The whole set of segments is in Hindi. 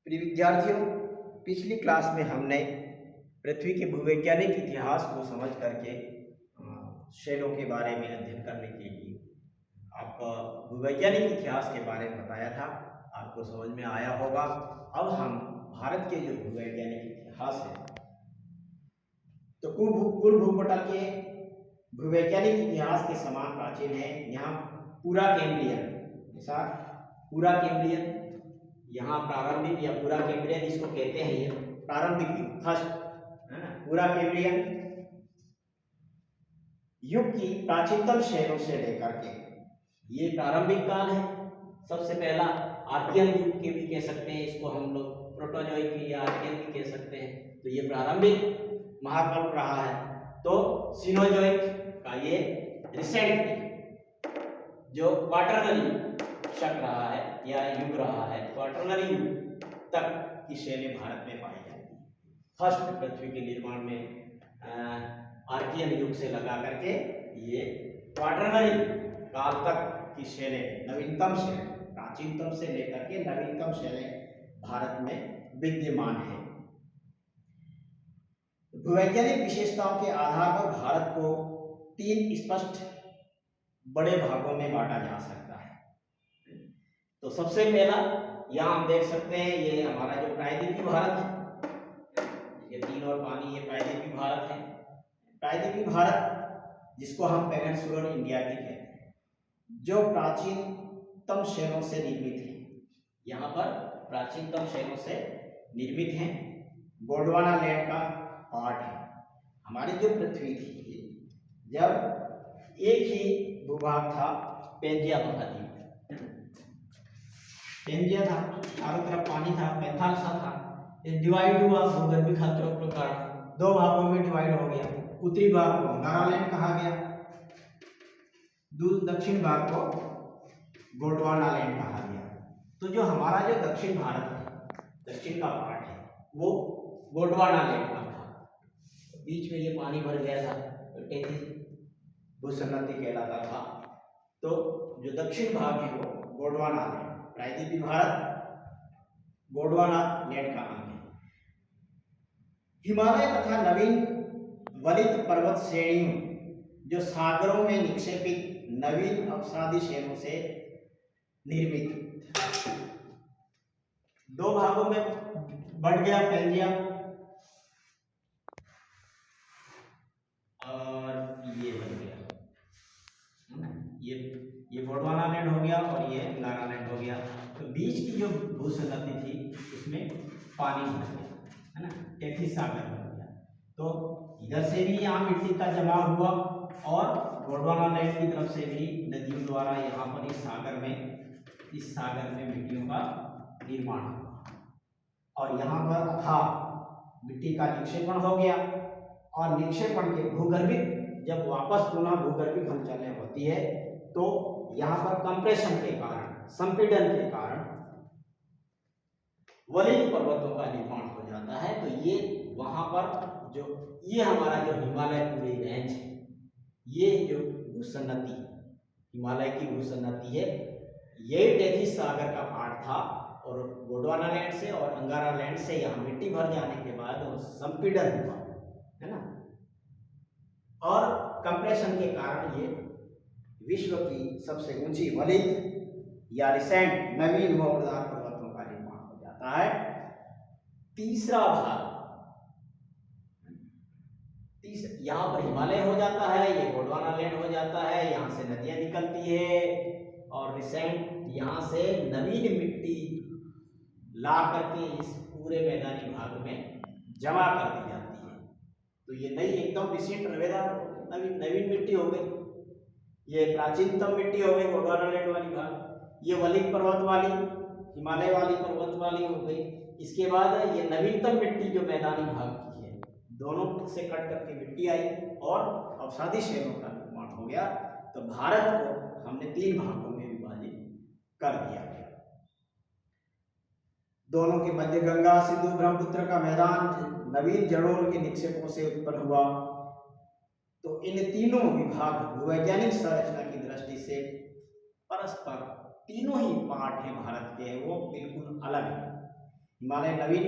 प्रिय विद्यार्थियों, पिछली क्लास में हमने पृथ्वी के भूवैज्ञानिक इतिहास को समझ करके शैलों के बारे में अध्ययन करने के लिए आपका भूवैज्ञानिक इतिहास के बारे में बताया था। आपको समझ में आया होगा। अब हम भारत के जो भूवैज्ञानिक इतिहास है, तो कुल भूपटल के भूवैज्ञानिक इतिहास के समान प्राचीन है। यहाँ पूरा कैम्ब्रियन, जैसा पूरा कैम्ब्रियन, यहाँ प्रारंभिक या पूरा कैम्ब्रियन इसको कहते हैं, ये प्रारंभिक युग, फर्स्ट है ना। पूरा कैम्ब्रियन युग की प्राचीनतम शैलों से लेकर के ये प्रारंभिक काल है। सबसे पहला आर्कियन युग के भी कह सकते हैं इसको हम लोग, प्रोटोजोइक या आर्कियन भी कह सकते हैं। तो ये प्रारंभिक महाकल्प रहा है। तो सिनोजोइक का ये रिसेंट जो क्वाटरनरी शक रहा है या युग रहा है, क्वाटरनरी युग तक की शैलें भारत में पाई जाती है। फर्स्ट पृथ्वी के निर्माण में आर्कियन युग से लगा करके ये क्वाटरनरी काल तक की शैलें, नवीनतम शैलें, प्राचीनतम से लेकर के नवीनतम शैलें भारत में विद्यमान है। भूवैज्ञानिक विशेषताओं के आधार पर भारत को 3 स्पष्ट बड़े भागों में बांटा जा सकता है। तो सबसे पहला यहाँ हम देख सकते हैं, ये हमारा जो प्रायद्वीपीय भारत है, ये 3 और पानी, ये प्रायद्वीपीय भारत है। प्रायद्वीपीय भारत जिसको हम पेनिनसुलर इंडिया भी कहते हैं, जो प्राचीनतम शैलों से निर्मित है। यहाँ पर प्राचीनतम शैलों से निर्मित है। गोंडवाना लैंड का पार्ट है। हमारी जो पृथ्वी थी, जब एक ही भूभाग था, पेंजिया महाद्वीप, पेंजिया था, चारों तरफ पानी था, पैंथालसा था। ये डिवाइड हुआ भूगर्भीय खतरों के कारण, 2 भागों में डिवाइड हो गया। उत्तरी भाग को नागालैंड कहा गया, दक्षिण भाग को गोंडवाना लैंड कहा गया। तो जो हमारा जो दक्षिण भारत है, दक्षिण का पार्ट है, वो गोंडवाना लैंड का था। बीच में ये पानी भर गया था, तो टेथिस भूसन्नति कहलाता था। तो जो दक्षिण भाग है वो गोंडवाना लैंड, प्रायद्वीपीय भारत गोंडवाना लैंड का अंग है। हिमालय तथा नवीन वलित पर्वत श्रेणियों, जो सागरों में निक्षेपित नवीन अवसादी शैलों से निर्मित, 2 भागों में बढ़ गया पेंजिया, और ये बन गया, ये गोंडवाना लैंड हो गया और ये नागालैंड हो गया। तो बीच की जो भूसन्नति थी उसमें पानी भर गया, है ना, टेथिस सागर बन गया। तो इधर से भी यहाँ मिट्टी का जमाव हुआ और गोंडवाना लैंड की तरफ से भी नदियों द्वारा यहाँ पर इस सागर में मिट्टियों का निर्माण हुआ, और यहाँ पर अथाह मिट्टी का निक्षेपण हो गया। और निक्षेपण के भूगर्भिक, जब वापस पुनः भूगर्भिक हलचलें होती है, तो यहाँ पर कंप्रेशन के कारण, संपीड़न के कारण वलित पर्वतों का निर्माण हो जाता है। तो ये वहां पर जो ये हमारा जो हिमालय पूरी रेंज है, ये जो भूसन्नति, हिमालय की भूसन्नति है, ये टेथिस सागर का पार्ट था। और गोंडवाना लैंड से और अंगारा लैंड से यहाँ मिट्टी भर जाने के बाद वो संपीड़न हुआ, है ना, और कंप्रेशन के कारण ये विश्व की सबसे ऊंची वलित या रिसेंट नवीन मोहरदार पर्वतों का निर्माण हो जाता है। तीसरा भाग, यहाँ पर हिमालय हो जाता है, ये गोंडवाना लैंड हो जाता है, यहाँ से नदियां निकलती है और रिसेंट यहाँ से नवीन मिट्टी ला करके इस पूरे मैदानी भाग में जमा कर दी जाती है। तो ये नई एकदम रिसेंट नवीन मिट्टी हो गई, ये प्राचीनतम मिट्टी हो गई गोंडवाना लैंड वाली भाग, ये वलित पर्वत वाली, हिमालय वाली पर्वत वाली हो गई। इसके बाद ये नवीनतम मिट्टी जो मैदानी भाग की है, दोनों से कट करके मिट्टी आई और अवसादी शैलों का निर्माण हो गया। तो भारत को हमने 3 भागों में विभाजित कर दिया गया। दोनों के मध्य गंगा सिंधु ब्रह्मपुत्र का मैदान नवीन जड़ों के निक्षेपों से उत्पन्न हुआ। तो इन तीनों विभाग भूवैज्ञानिक संरचना की दृष्टि से परस्पर तीनों ही पार्ट हैं भारत के, वो बिल्कुल अलग है। हिमालय नवीन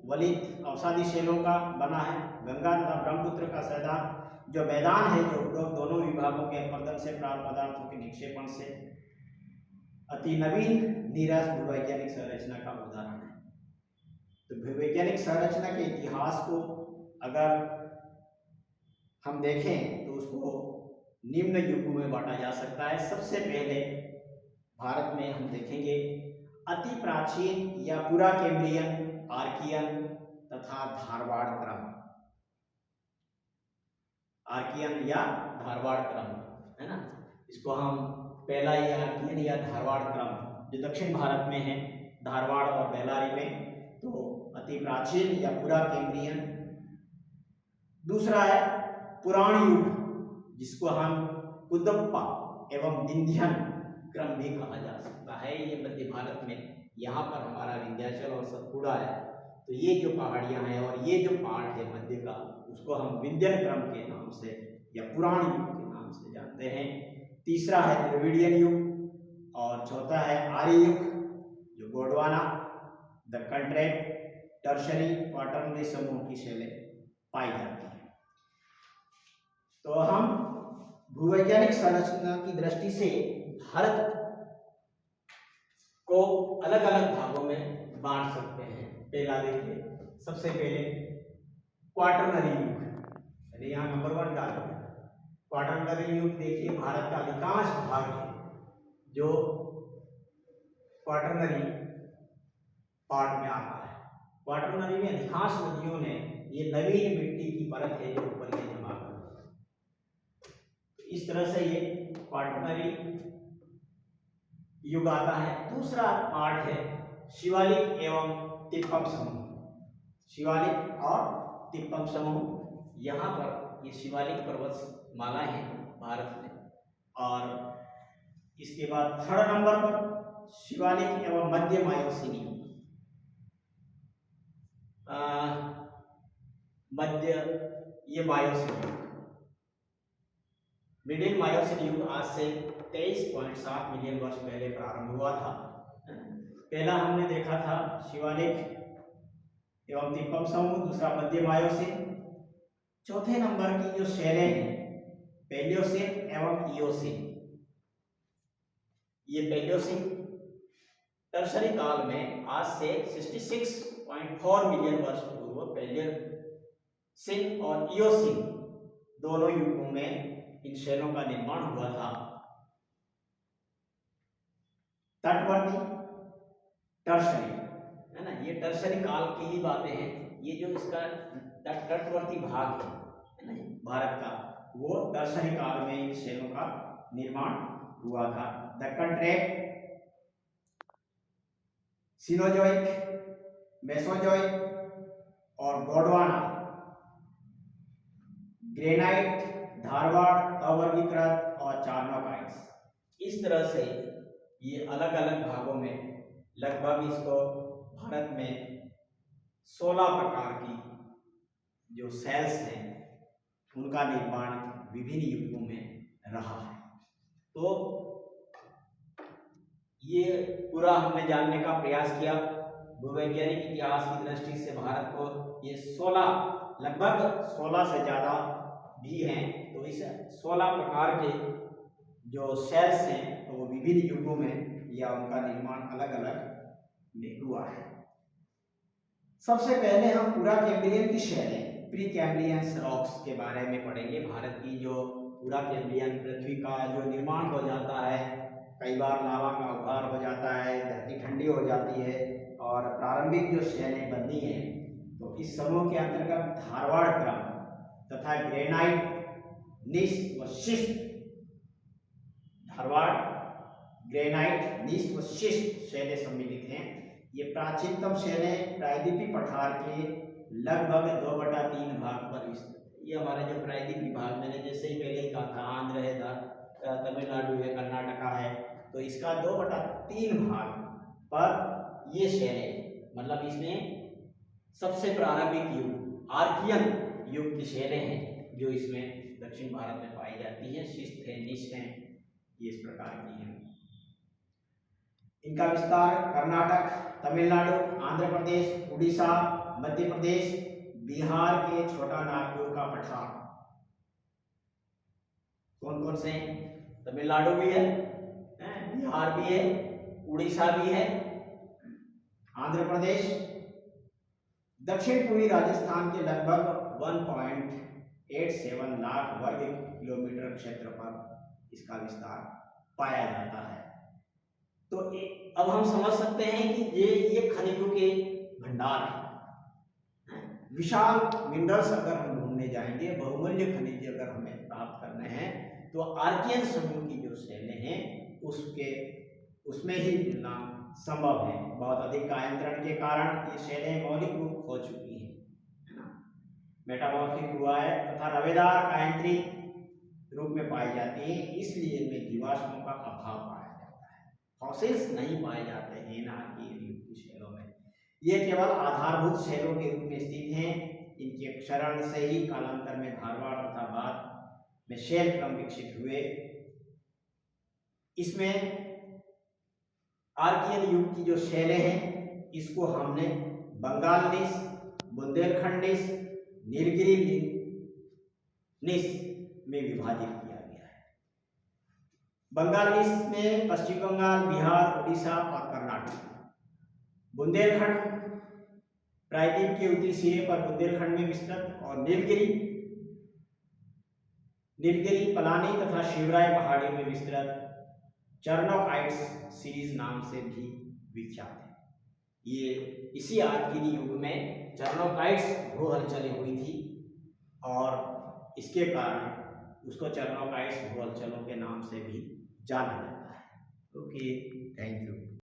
वलित अवसादी शैलों का बना है। गंगा तथा ब्रह्मपुत्र का सैदा जो मैदान है, जो उपरोक्त दोनों विभागों के अपरदन से प्राप्त पदार्थों के निक्षेपण से अति नवीन नीरस भूवैज्ञानिक संरचना का उदाहरण है। तो भूवैज्ञानिक संरचना के इतिहास को अगर हम देखें तो उसको निम्न युगों में बांटा जा सकता है। सबसे पहले भारत में हम देखेंगे अति प्राचीन या पुरा कैम्ब्रियन, आर्कियन तथा धारवाड़ क्रम। आर्कियन या धारवाड़ क्रम है ना, इसको हम पहला ये आर्कियन या धारवाड़ क्रम जो दक्षिण भारत में है, धारवाड़ और बेल्लारी में, तो अति प्राचीन या पुरा कैम्ब्रियन। दूसरा है पुराण युग, जिसको हम कुदप्पा एवं विंध्यन क्रम भी कहा जा सकता है। ये मध्य भारत में, यहाँ पर हमारा विंध्याचल और सतपुड़ा है, तो ये जो पहाड़ियाँ हैं और ये जो पार्ट है मध्य का, उसको हम विंध्यन क्रम के नाम से या पुराण युग के नाम से जानते हैं। तीसरा है द्रविडियन युग और चौथा है आर्य युग, जो Gondwana, Deccan trap, tertiary, quaternary समूह की शैलें पाई जाती है। तो हम भूवैज्ञानिक संरचना की दृष्टि से भारत को अलग अलग भागों में बांट सकते हैं। पहला देखिए, सबसे पहले क्वाटरनरी युग, यानी यहाँ नंबर 1 डाल दिया। क्वाटरनरी युग देखिए, भारत का अधिकांश भाग है जो क्वाटरनरी पार्ट में आता है। क्वाटरनरी में अधिकांश नदियों ने ये नवीन मिट्टी की परत है जो ऊपर ये जमा कर, इस तरह से ये क्वाटरनरी युग आता है। दूसरा पार्ट है शिवालिक एवं तिप्पम समूह। शिवालिक और तिप्पम समूह, यहाँ पर ये शिवालिक पर्वतमाला है भारत में। और इसके बाद थर्ड नंबर पर शिवालिक एवं मध्य मायोसीन युग। मध्य ये मायोसीन युग, मिडिल मायोसीन युग आज से 23.7 मिलियन वर्ष पहले प्रारंभ हुआ था। पहला हमने देखा था शिवालिक एवं तिप्पम समूह, दूसरा मध्य मायोसीन। चौथे नंबर की जो शैलें हैं पैलियोसीन एवं इयोसीन। ये पैलियोसीन टर्शरी काल में आज से 66.4 मिलियन वर्ष पूर्व पैलियोसीन और इयोसीन दोनों युगों में इन शैलों का निर्माण हुआ था। तटवर्ती टर्शरी है ना, ये टर्शरी काल की ही बातें हैं। ये जो इसका तटवर्ती भाग है ना भारत का, वो टर्शरी काल में इन शैलों का निर्माण हुआ था। दक्कन ट्रैप सिनोजोइक, मेसोजोइक और गोंडवाना ग्रेनाइट, धारवाड़ अवर्गीकृत और चार्नोकाइट्स। इस तरह से ये अलग अलग भागों में लगभग इसको भारत में 16 प्रकार की जो सेल्स हैं उनका निर्माण विभिन्न युगों में रहा है। तो ये पूरा हमने जानने का प्रयास किया। भूवैज्ञानिक इतिहास की दृष्टि से भारत को ये 16, लगभग 16 से ज़्यादा भी हैं, तो इस 16 प्रकार के जो सेल्स हैं तो वो विभिन्न युगों में या उनका निर्माण अलग अलग में हुआ है। सबसे पहले हम पूरा कैम्ब्रियन की शैलें, प्री कैम्ब्रियन रॉक्स के बारे में पढ़ेंगे। भारत की जो पूरा कैम्ब्रियन पृथ्वी का जो निर्माण हो जाता है, कई बार लावा का उभार हो जाता है, धरती ठंडी हो जाती है और प्रारंभिक जो शैलें बनती हैं, तो इस समूह के अंतर्गत धारवाड़ क्रम तथा ग्रेनाइट, नीस व शिस्ट, धारवाड़, ग्रेनाइट, नीस व शिस्ट शैलें सम्मिलित हैं। ये प्राचीनतम शैलें प्रायद्वीपीय पठार के लगभग 2/3 भाग पर विस्तृत है। ये हमारे जो प्रायद्वीपीय भाग, मैंने जैसे ही पहले ही कहा था, आंध्र है, तमिलनाडु है, कर्नाटका है, तो इसका 2/3 भाग पर ये शैलें, मतलब इसमें सबसे प्रारंभिक युग आर्कियन युग की शैलें हैं जो इसमें दक्षिण भारत में पाई जाती हैं। शिस्त है, निश है, ये इस प्रकार की हैं। इनका विस्तार कर्नाटक, तमिलनाडु, आंध्र प्रदेश, उड़ीसा, मध्य प्रदेश, बिहार के छोटा नागपुर का पठार। कौन कौन से? तमिलनाडु भी है, बिहार भी है, उड़ीसा भी है, आंध्र प्रदेश, दक्षिण पूर्वी राजस्थान के लगभग 1.87 लाख वर्ग किलोमीटर क्षेत्र पर इसका विस्तार पाया जाता है। तो अब हम समझ सकते हैं कि ये खनिजों के भंडार हैं। विशाल मिनरल्स अगर हम ढूंढने जाएंगे, बहुमूल्य खनिज अगर हमें प्राप्त करने हैं, तो आर्कियन समूह की जो शैलें हैं उसमें ही मिलना संभव है। बहुत अधिक कायांतरण के कारण ये शैलें मौलिक रूप खो चुकी हैं, है ना, मेटामॉर्फिक हुआ है तथा रवेदार कायांत्रिक रूप में पाई जाती है, इसलिए इनमें जीवाश्मों का अभाव पाया जाता है। फॉसिल्स नहीं पाए जाते हैं इन आर्कियन युग की शैलों में। ये केवल आधारभूत शैलों के रूप में स्थित हैं। इनके क्षरण से ही कालांतर में धारवाड़ तथा बाद में शैल क्रम विकसित हुए। इसमें आर्कियन युग की जो शैलें हैं, इसको हमने बंगाल निस, बुंदेलखंड निस, नीलगिरी निस में विभाजित किया गया है। बंगाल निस में पश्चिम बंगाल, बिहार, उड़ीसा और कर्नाटक। बुंदेलखंड प्रायद्वीप के उत्तरी सिरे पर बुंदेलखंड में विस्तृत, और नीलगिरी पलानी तथा शिवराय पहाड़ी में विस्तृत चर्नोकाइट्स सीरीज नाम से भी विख्यात है। ये इसी आर्कियन युग में चर्नोकाइट्स भू हलचलें हुई थी और इसके कारण उसको चर्नोकाइट्स भू हलचलों के नाम से भी जाना जाता है। Okay, thank you.